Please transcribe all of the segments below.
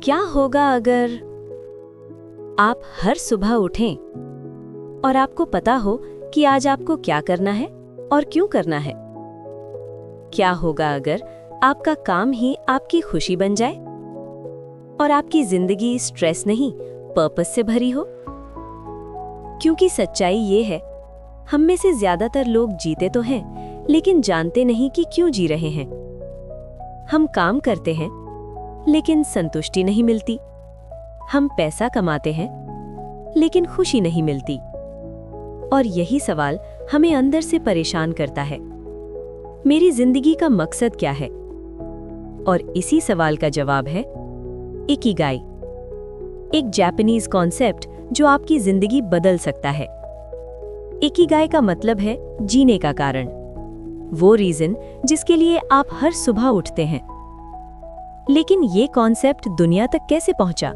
क्या होगा अगर आप हर सुबह उठें और आपको पता हो कि आज आपको क्या करना है और क्यों करना है? क्या होगा अगर आपका काम ही आपकी खुशी बन जाए और आपकी जिंदगी स्ट्रेस नहीं, पर्पस से भरी हो? क्योंकि सच्चाई ये है, हम में से ज्यादातर लोग जीते तो हैं, लेकिन जानते नहीं कि क्यों जी रहे हैं। हम काम करते हैं, लेकिन संतुष्टि नहीं मिलती। हम पैसा कमाते हैं, लेकिन खुशी नहीं मिलती। और यही सवाल हमें अंदर से परेशान करता है, मेरी जिंदगी का मकसद क्या है? और इसी सवाल का जवाब है इकिगाई, एक जापानीज कॉन्सेप्ट जो आपकी जिंदगी बदल सकता है। इकिगाई का मतलब है जीने का कारण, वो रीजन जिसके लिए आप हर सुबह उठते हैं। लेकिन ये कॉन्सेप्ट दुनिया तक कैसे पहुंचा?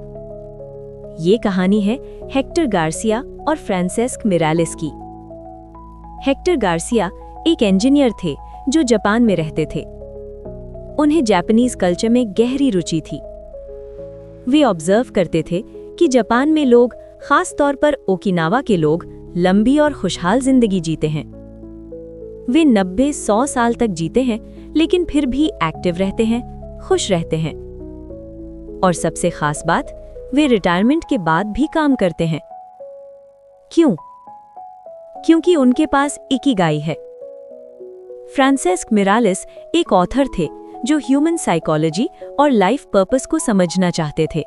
ये कहानी है हेक्टर गार्सिया और फ्रांसेस्क मिरालेस की। हेक्टर गार्सिया एक इंजीनियर थे जो जापान में रहते थे। उन्हें जापानीज कल्चर में गहरी रुचि थी। वे ऑब्जर्व करते थे कि जापान में लोग, खास तौर पर ओकिनावा के लोग, लंबी और खुशहाल जिंदगी जीते हैं। वे 90-100 साल तक जीते हैं, लेकिन फिर भी एक्टिव रहते हैं, खुश रहते हैं। और सबसे खास बात, वे रिटायरमेंट के बाद भी काम करते हैं। क्यों? क्योंकि उनके पास इकिगाई है। फ्रांसेस्क मिरालेस एक ऑथर थे जो ह्यूमन साइकोलॉजी और लाइफ पर्पस को समझना चाहते थे।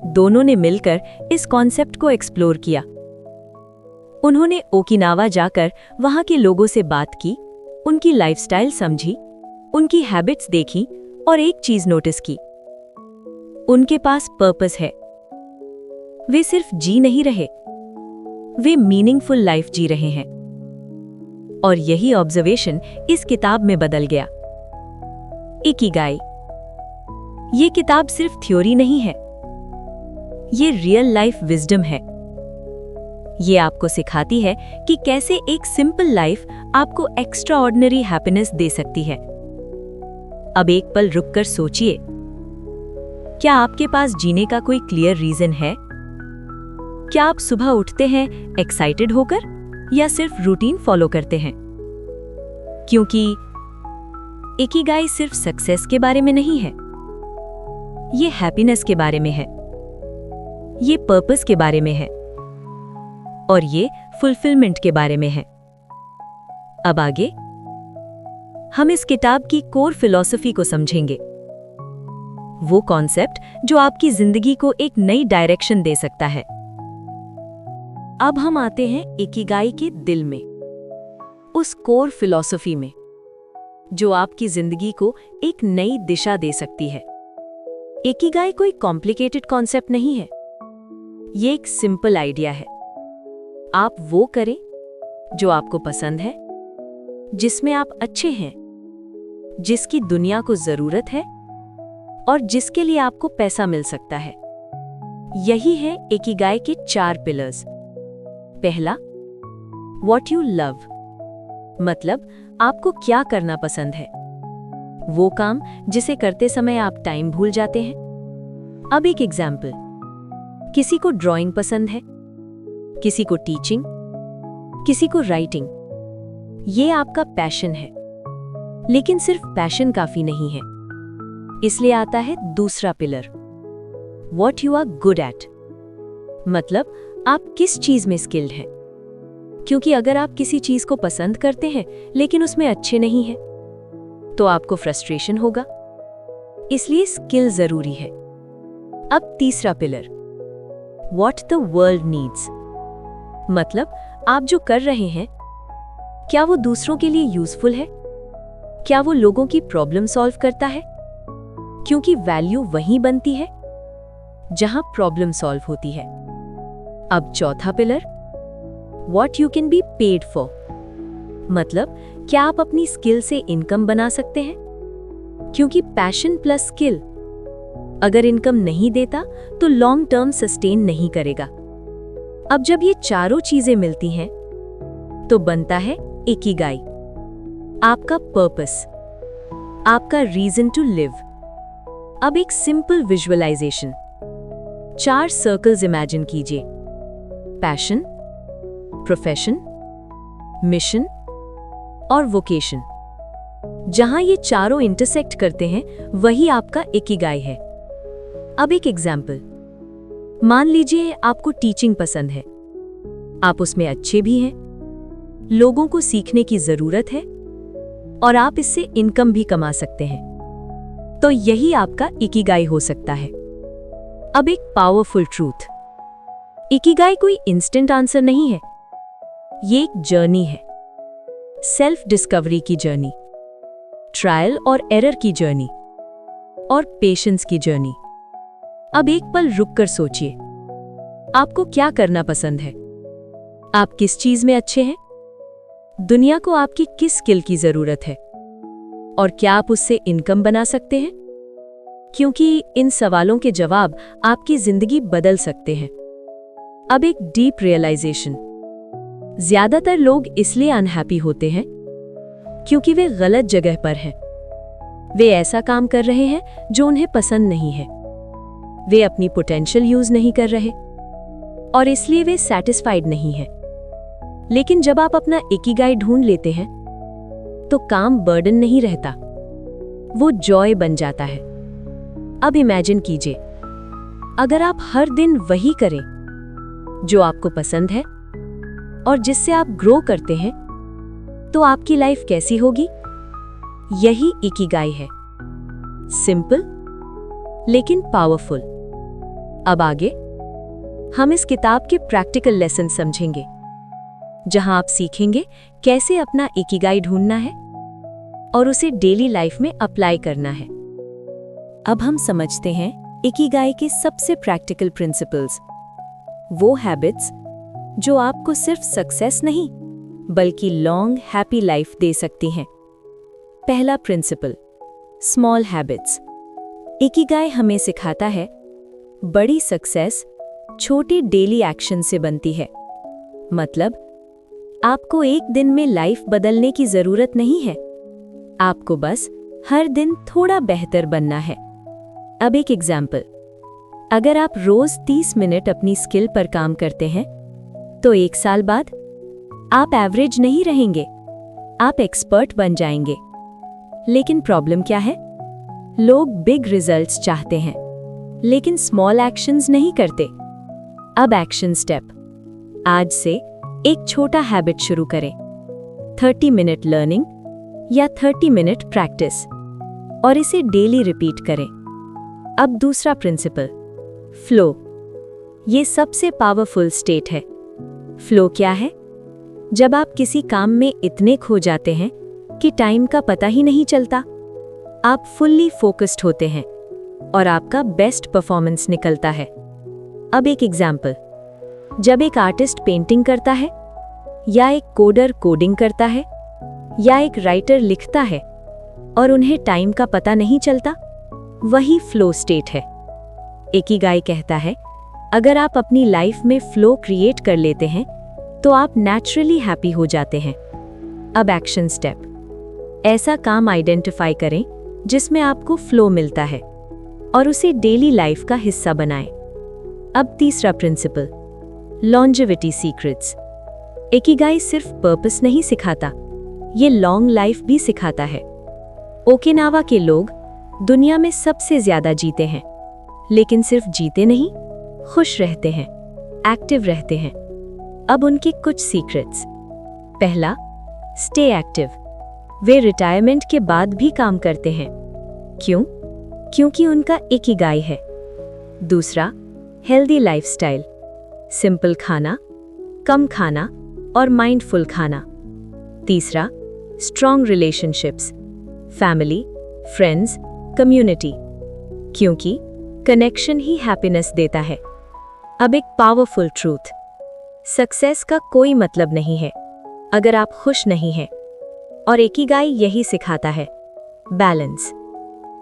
दोनों ने मिलकर इस कॉन्सेप्ट को एक्सप्लोर किया। उन्होंने ओकिनावा जाकर वहां के लोगों से बात की, उनकी लाइफस्टाइल समझी, उनकी हैबिट्स देखी और एक चीज नोटिस की, उनके पास पर्पस है। वे सिर्फ जी नहीं रहे, वे मीनिंगफुल लाइफ जी रहे हैं। और यही ऑब्जर्वेशन इस किताब में बदल गया। इकिगाई, ये किताब सिर्फ थ्योरी नहीं है, ये रियल लाइफ विजडम है। ये आपको सिखाती है कि कैसे एक सिंपल लाइफ आपको एक्स्ट्रा ऑर्डिनरी हैप्पीनेस दे सकती है। अब एक पल रुककर सोचिए, क्या आपके पास जीने का कोई क्लियर रीजन है? क्या आप सुबह उठते हैं एक्साइटेड होकर या सिर्फ रूटीन फॉलो करते हैं? क्योंकि इकिगाई सिर्फ सक्सेस के बारे में नहीं है, ये हैप्पीनेस के बारे में है, ये पर्पस के बारे में है और ये फुलफिलमेंट के बारे में है। अब आगे हम इस किताब की कोर फिलॉसफी को समझेंगे, वो कॉन्सेप्ट जो आपकी जिंदगी को एक नई डायरेक्शन दे सकता है। अब हम आते हैं इकिगाई के दिल में, उस कोर फिलॉसफी में जो आपकी जिंदगी को एक नई दिशा दे सकती है। इकिगाई कोई कॉम्प्लिकेटेड कॉन्सेप्ट नहीं है, ये एक सिंपल आइडिया है। आप वो करें जो आपको पसंद है, जिसमें आप अच्छे हैं, जिसकी दुनिया को जरूरत है और जिसके लिए आपको पैसा मिल सकता है। यही है इकिगाई के 4 पिलर्स। पहला, व्हाट यू लव, मतलब आपको क्या करना पसंद है, वो काम जिसे करते समय आप टाइम भूल जाते हैं। अब एक एग्जाम्पल, किसी को ड्राइंग पसंद है, किसी को टीचिंग, किसी को राइटिंग। ये आपका पैशन है, लेकिन सिर्फ पैशन काफी नहीं है। इसलिए आता है दूसरा pillar, what you are good at, मतलब आप किस चीज में स्किल्ड हैं। क्योंकि अगर आप किसी चीज को पसंद करते हैं लेकिन उसमें अच्छे नहीं हैं, तो आपको फ्रस्ट्रेशन होगा। इसलिए स्किल जरूरी है। अब तीसरा pillar, what the world needs, मतलब आप जो कर रहे हैं, क्या वो दूसरों के लिए यूजफुल है? क्या वो लोगों की प्रॉब्लम सॉल्व करता है? क्योंकि वैल्यू वहीं बनती है जहां प्रॉब्लम सॉल्व होती है। अब चौथा pillar, what you can be paid for, मतलब क्या आप अपनी स्किल से इनकम बना सकते हैं? क्योंकि पैशन प्लस स्किल अगर इनकम नहीं देता तो लॉन्ग टर्म सस्टेन नहीं करेगा। अब जब ये चारों चीजें मिलती हैं तो बनता है इकिगाई, आपका पर्पस, आपका रीजन टू लिव। अब एक सिंपल विजुअलाइजेशन। 4 सर्कल्स इमेजिन कीजिए। पैशन, प्रोफेशन, मिशन और वोकेशन। जहां ये चारों इंटरसेक्ट करते हैं वही आपका इकिगाई है। अब एक एग्जाम्पल। मान लीजिए आपको टीचिंग पसंद है, आप उसमें अच्छे भी हैं, लोगों को सीखने की जरूरत है और आप इससे इनकम भी कमा सकते हैं, तो यही आपका इकिगाई हो सकता है। अब एक पावरफुल ट्रूथ। इकिगाई कोई इंस्टेंट आंसर नहीं है, ये एक जर्नी है। सेल्फ डिस्कवरी की जर्नी, ट्रायल और एरर की जर्नी और पेशेंस की जर्नी। अब एक पल रुककर सोचिए, आपको क्या करना पसंद है? आप किस चीज में अच्छे हैं? दुनिया को आपकी किस स्किल की जरूरत है? और क्या आप उससे इनकम बना सकते हैं? क्योंकि इन सवालों के जवाब आपकी जिंदगी बदल सकते हैं। अब एक डीप रियलाइजेशन। ज्यादातर लोग इसलिए अनहैप्पी होते हैं क्योंकि वे गलत जगह पर हैं। वे ऐसा काम कर रहे हैं जो उन्हें पसंद नहीं है, वे अपनी पोटेंशियल यूज नहीं कर रहे और इसलिए वे सैटिस्फाइड नहीं हैं। लेकिन जब आप अपना इकिगाई ढूंढ लेते हैं तो काम बर्डन नहीं रहता, वो जॉय बन जाता है। अब इमेजिन कीजिए, अगर आप हर दिन वही करें जो आपको पसंद है और जिससे आप ग्रो करते हैं, तो आपकी लाइफ कैसी होगी? यही इकिगाई है। सिंपल लेकिन पावरफुल। अब आगे हम इस किताब के प्रैक्टिकल लेसन समझेंगे, जहां आप सीखेंगे कैसे अपना इकिगाई ढूंढना है और उसे डेली लाइफ में अप्लाई करना है। अब हम समझते हैं इकिगाई के सबसे प्रैक्टिकल प्रिंसिपल्स, वो हैबिट्स जो आपको सिर्फ सक्सेस नहीं बल्कि लॉन्ग हैप्पी लाइफ दे सकती हैं। पहला प्रिंसिपल, स्मॉल हैबिट्स। इकिगाई हमें सिखाता है बड़ी सक्सेस छोटी डेली एक्शन से बनती है। मतलब आपको एक दिन में लाइफ बदलने की जरूरत नहीं है, आपको बस हर दिन थोड़ा बेहतर बनना है। अब एक एग्जाम्पल। अगर आप रोज 30 मिनट अपनी स्किल पर काम करते हैं तो 1 साल बाद आप एवरेज नहीं रहेंगे, आप एक्सपर्ट बन जाएंगे। लेकिन प्रॉब्लम क्या है? लोग बिग रिजल्ट्स चाहते हैं लेकिन स्मॉल एक्शंस नहीं करते। अब एक्शन स्टेप। आज से एक छोटा हैबिट शुरू करें, 30 मिनट लर्निंग या 30 मिनट प्रैक्टिस, और इसे डेली रिपीट करें। अब दूसरा प्रिंसिपल, फ्लो। ये सबसे पावरफुल स्टेट है। फ्लो क्या है? जब आप किसी काम में इतने खो जाते हैं कि टाइम का पता ही नहीं चलता, आप फुल्ली फोकस्ड होते हैं और आपका बेस्ट परफॉर्मेंस निकलता है। अब एक एग्जाम्पल। जब एक आर्टिस्ट पेंटिंग करता है या एक कोडर कोडिंग करता है या एक राइटर लिखता है और उन्हें टाइम का पता नहीं चलता, वही फ्लो स्टेट है। इकिगाई कहता है अगर आप अपनी लाइफ में फ्लो क्रिएट कर लेते हैं तो आप नेचुरली हैप्पी हो जाते हैं। अब एक्शन स्टेप। ऐसा काम आइडेंटिफाई करें जिसमें आपको फ्लो मिलता है और उसे डेली लाइफ का हिस्सा बनाएं। अब तीसरा प्रिंसिपल, लॉन्जेविटी सीक्रेट्स। इकिगाई सिर्फ पर्पस नहीं सिखाता, ये लॉन्ग लाइफ भी सिखाता है। ओकिनावा के लोग दुनिया में सबसे ज्यादा जीते हैं, लेकिन सिर्फ जीते नहीं, खुश रहते हैं, एक्टिव रहते हैं। अब उनके कुछ सीक्रेट्स। पहला, स्टे एक्टिव। वे रिटायरमेंट के बाद भी काम करते हैं। क्यों? क्योंकि उनका इकिगाई है। दूसरा, हेल्दी लाइफस्टाइल। सिंपल खाना, कम खाना और माइंडफुल खाना। तीसरा, strong relationships, family, friends, community, क्योंकि कनेक्शन ही हैप्पीनेस देता है। अब एक पावरफुल ट्रूथ, सक्सेस का कोई मतलब नहीं है अगर आप खुश नहीं हैं, और इकिगाई यही सिखाता है, बैलेंस,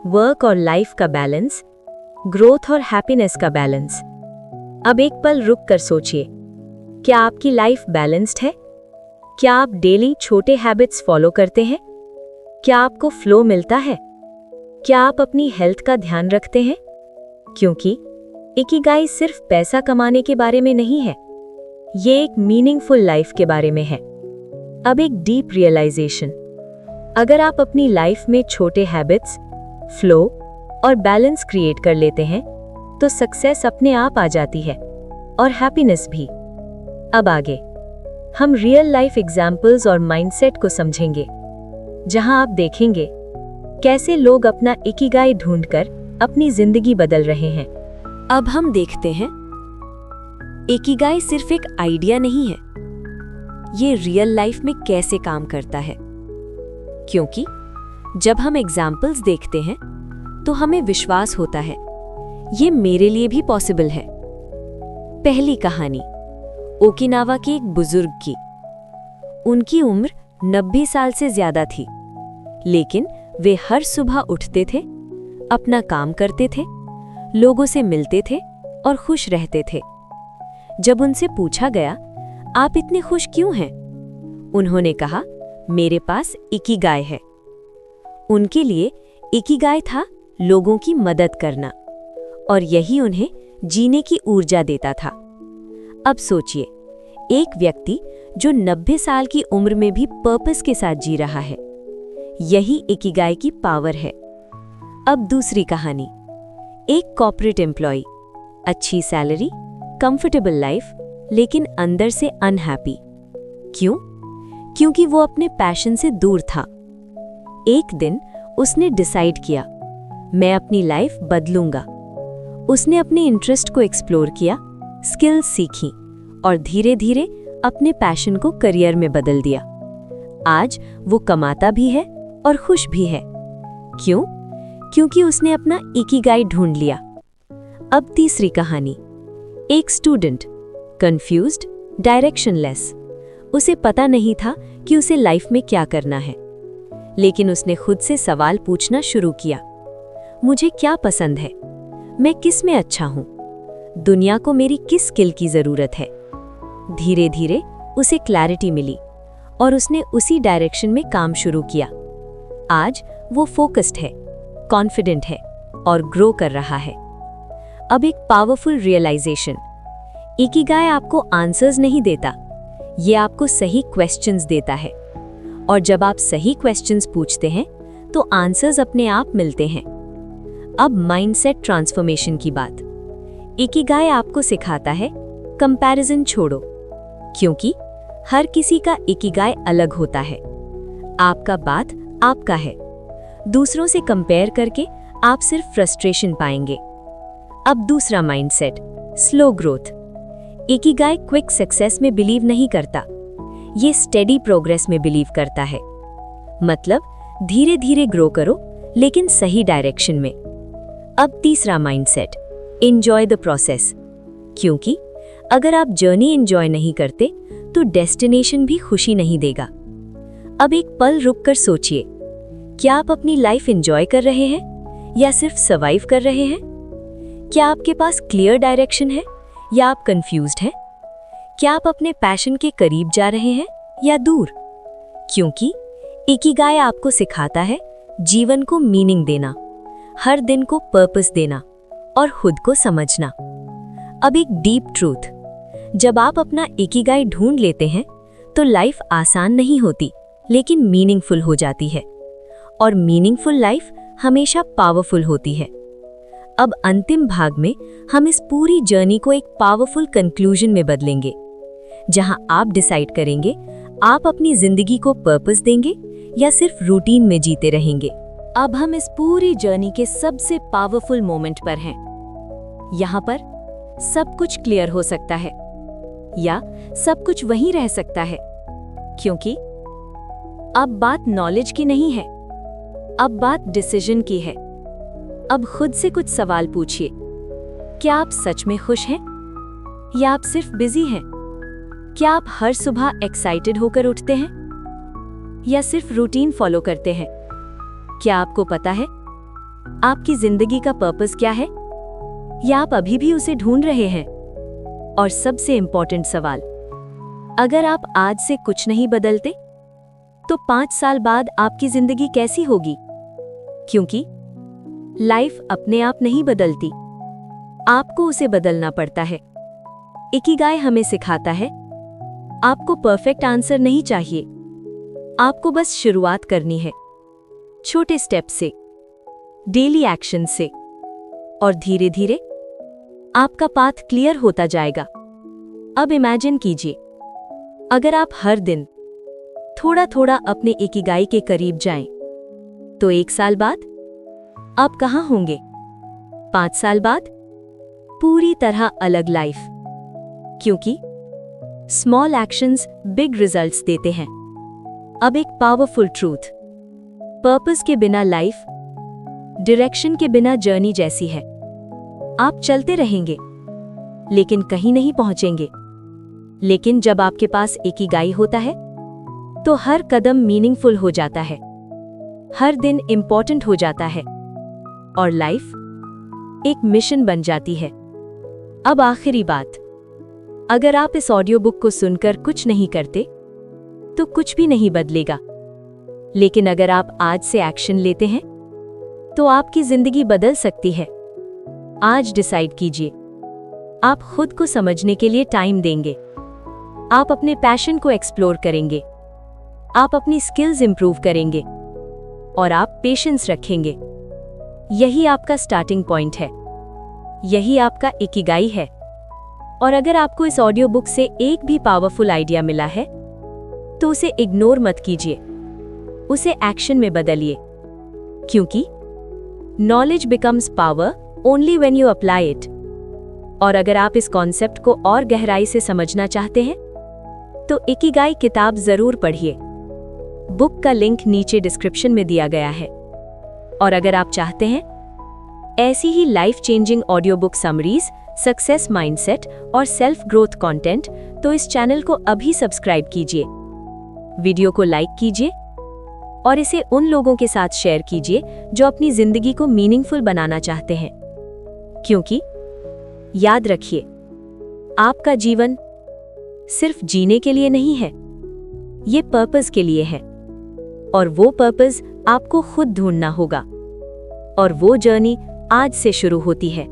वर्क और लाइफ का बैलेंस, ग्रोथ और हैप्पीनेस का बैलेंस। अब एक पल रुक कर सोचिए, क्या आपकी लाइफ बैलेंस्ड है? क्या आप डेली छोटे हैबिट्स फॉलो करते हैं? क्या आपको फ्लो मिलता है? क्या आप अपनी हेल्थ का ध्यान रखते हैं? क्योंकि इकिगाई सिर्फ पैसा कमाने के बारे में नहीं है, ये एक मीनिंगफुल लाइफ के बारे में है। अब एक डीप रियलाइजेशन, अगर आप अपनी लाइफ में छोटे हैबिट्स, फ्लो और बैलेंस क्रिएट कर लेते हैं तो सक्सेस अपने आप आ जाती है और हैप्पीनेस भी। अब आगे हम रियल लाइफ एग्जाम्पल्स और माइंडसेट को समझेंगे, जहां आप देखेंगे कैसे लोग अपना इकिगाई ढूंढकर अपनी जिंदगी बदल रहे हैं। अब हम देखते हैं, इकिगाई सिर्फ एक आइडिया नहीं है, ये रियल लाइफ में कैसे काम करता है। क्योंकि जब हम एग्जाम्पल्स देखते हैं तो हमें विश्वास होता है ये मेरे लिए भी पॉसिबल है। पहली कहानी ओकिनावा के एक बुजुर्ग की। उनकी उम्र 90 साल से ज्यादा थी, लेकिन वे हर सुबह उठते थे, अपना काम करते थे, लोगों से मिलते थे और खुश रहते थे। जब उनसे पूछा गया, आप इतने खुश क्यों हैं? उन्होंने कहा, मेरे पास इकिगाई है। उनके लिए इकिगाई था लोगों की मदद करना, और यही उन्हें जीने की ऊर्जा देता था। अब सोचिए, एक व्यक्ति जो 90 साल की उम्र में भी पर्पस के साथ जी रहा है, यही इकिगाई की पावर है। अब दूसरी कहानी, एक कॉर्पोरेट एम्प्लॉय, अच्छी सैलरी, कंफर्टेबल लाइफ, लेकिन अंदर से अनहैप्पी। क्यों? क्योंकि वो अपने पैशन से दूर था। एक दिन उसने डिसाइड किया, मैं अपनी लाइफ बदलूंगा। उसने अपने इंटरेस्ट को एक्सप्लोर किया, स्किल्स सीखी और धीरे धीरे अपने पैशन को करियर में बदल दिया। आज वो कमाता भी है और खुश भी है। क्यों? क्योंकि उसने अपना इकिगाई ढूंढ लिया। अब तीसरी कहानी, एक स्टूडेंट, कंफ्यूज्ड, डायरेक्शनलेस। उसे पता नहीं था कि उसे लाइफ में क्या करना है, लेकिन उसने खुद से सवाल पूछना शुरू किया, मुझे क्या पसंद है? मैं किस में अच्छा हूं? दुनिया को मेरी किस स्किल की जरूरत है? धीरे धीरे उसे क्लैरिटी मिली और उसने उसी डायरेक्शन में काम शुरू किया। आज वो फोकस्ड है, कॉन्फिडेंट है और ग्रो कर रहा है। अब एक पावरफुल रियलाइजेशन, इकिगाई आपको आंसर्स नहीं देता, ये आपको सही क्वेश्चंस देता है। और जब आप सही क्वेश्चंस पूछते हैं तो आंसर्स अपने आप मिलते हैं। अब माइंडसेट ट्रांसफॉर्मेशन की बात, इकिगाई आपको सिखाता है कंपैरिजन छोड़ो, क्योंकि हर किसी का इकिगाई अलग होता है। आपका बात आपका है, दूसरों से कंपेयर करके आप सिर्फ फ्रस्ट्रेशन पाएंगे। अब दूसरा mindset, slow growth. Ikigai quick success में बिलीव नहीं करता, ये स्टेडी प्रोग्रेस में बिलीव करता है। मतलब धीरे धीरे ग्रो करो, लेकिन सही डायरेक्शन में। अब तीसरा माइंडसेट, एंजॉय द प्रोसेस। क्योंकि अगर आप जर्नी एंजॉय नहीं करते तो डेस्टिनेशन भी खुशी नहीं देगा। अब एक पल रुककर सोचिए, क्या आप अपनी लाइफ एंजॉय कर रहे हैं या सिर्फ सर्वाइव कर रहे हैं? क्या आपके पास क्लियर डायरेक्शन है या आप कंफ्यूज्ड हैं? क्या आप अपने पैशन के करीब जा रहे हैं या दूर? क्योंकि इकिगाई आपको सिखाता है जीवन को मीनिंग देना, हर दिन को पर्पस देना और खुद को समझना। अब एक डीप ट्रूथ, जब आप अपना इकिगाई ढूंढ लेते हैं तो लाइफ आसान नहीं होती, लेकिन मीनिंगफुल हो जाती है। और मीनिंगफुल लाइफ हमेशा पावरफुल होती है। अब अंतिम भाग में हम इस पूरी जर्नी को एक पावरफुल कंक्लूजन में बदलेंगे, जहां आप डिसाइड करेंगे आप अपनी जिंदगी को पर्पस देंगे या सिर्फ रूटीन में जीते रहेंगे। अब हम इस पूरी जर्नी के सबसे पावरफुल मोमेंट पर हैं। यहाँ पर सब कुछ क्लियर हो सकता है या सब कुछ वहीं रह सकता है, क्योंकि अब बात नॉलेज की नहीं है, अब बात डिसीजन की है। अब खुद से कुछ सवाल पूछिए, क्या आप सच में खुश हैं या आप सिर्फ बिजी हैं? क्या आप हर सुबह एक्साइटेड होकर उठते हैं या सिर्फ रूटीन फॉलो करते हैं? क्या आपको पता है आपकी जिंदगी का पर्पस क्या है, या आप अभी भी उसे ढूंढ रहे हैं? और सबसे इंपॉर्टेंट सवाल, अगर आप आज से कुछ नहीं बदलते तो 5 साल बाद आपकी जिंदगी कैसी होगी? क्योंकि लाइफ अपने आप नहीं बदलती, आपको उसे बदलना पड़ता है। इकिगाई हमें सिखाता है, आपको परफेक्ट आंसर नहीं चाहिए, आपको बस शुरुआत करनी है, छोटे स्टेप से, डेली एक्शन से, और धीरे धीरे आपका पाथ क्लियर होता जाएगा। अब इमेजिन कीजिए, अगर आप हर दिन थोड़ा थोड़ा अपने इकिगाई के करीब जाएं, तो 1 साल बाद आप कहां होंगे? 5 साल बाद पूरी तरह अलग लाइफ, क्योंकि स्मॉल एक्शंस बिग रिजल्ट्स देते हैं। अब एक पावरफुल ट्रूथ, पर्पस के बिना लाइफ डायरेक्शन के बिना जर्नी जैसी है। आप चलते रहेंगे लेकिन कहीं नहीं पहुंचेंगे। लेकिन जब आपके पास इकिगाई होता है तो हर कदम मीनिंगफुल हो जाता है, हर दिन इंपॉर्टेंट हो जाता है और लाइफ एक मिशन बन जाती है। अब आखिरी बात, अगर आप इस ऑडियो बुक को सुनकर कुछ नहीं करते तो कुछ भी नहीं बदलेगा। लेकिन अगर आप आज से एक्शन लेते हैं तो आपकी जिंदगी बदल सकती है। आज डिसाइड कीजिए, आप खुद को समझने के लिए टाइम देंगे, आप अपने पैशन को एक्सप्लोर करेंगे, आप अपनी स्किल्स इंप्रूव करेंगे और आप पेशेंस रखेंगे। यही आपका स्टार्टिंग पॉइंट है, यही आपका इकिगाई है। और अगर आपको इस ऑडियो बुक से एक भी पावरफुल आइडिया मिला है तो उसे इग्नोर मत कीजिए, उसे एक्शन में बदलिए, क्योंकि knowledge becomes power only when you apply it. और अगर आप इस कॉन्सेप्ट को और गहराई से समझना चाहते हैं तो इकिगाई किताब जरूर पढ़िए। बुक का लिंक नीचे डिस्क्रिप्शन में दिया गया है। और अगर आप चाहते हैं ऐसी ही life changing audio book summaries, success mindset और सेल्फ ग्रोथ कंटेंट, तो इस चैनल को अभी सब्सक्राइब कीजिए, वीडियो को लाइक कीजिए और इसे उन लोगों के साथ शेयर कीजिए जो अपनी जिंदगी को मीनिंगफुल बनाना चाहते हैं। क्योंकि याद रखिए, आपका जीवन सिर्फ जीने के लिए नहीं है, ये पर्पस के लिए है। और वो पर्पस आपको खुद ढूंढना होगा, और वो जर्नी आज से शुरू होती है।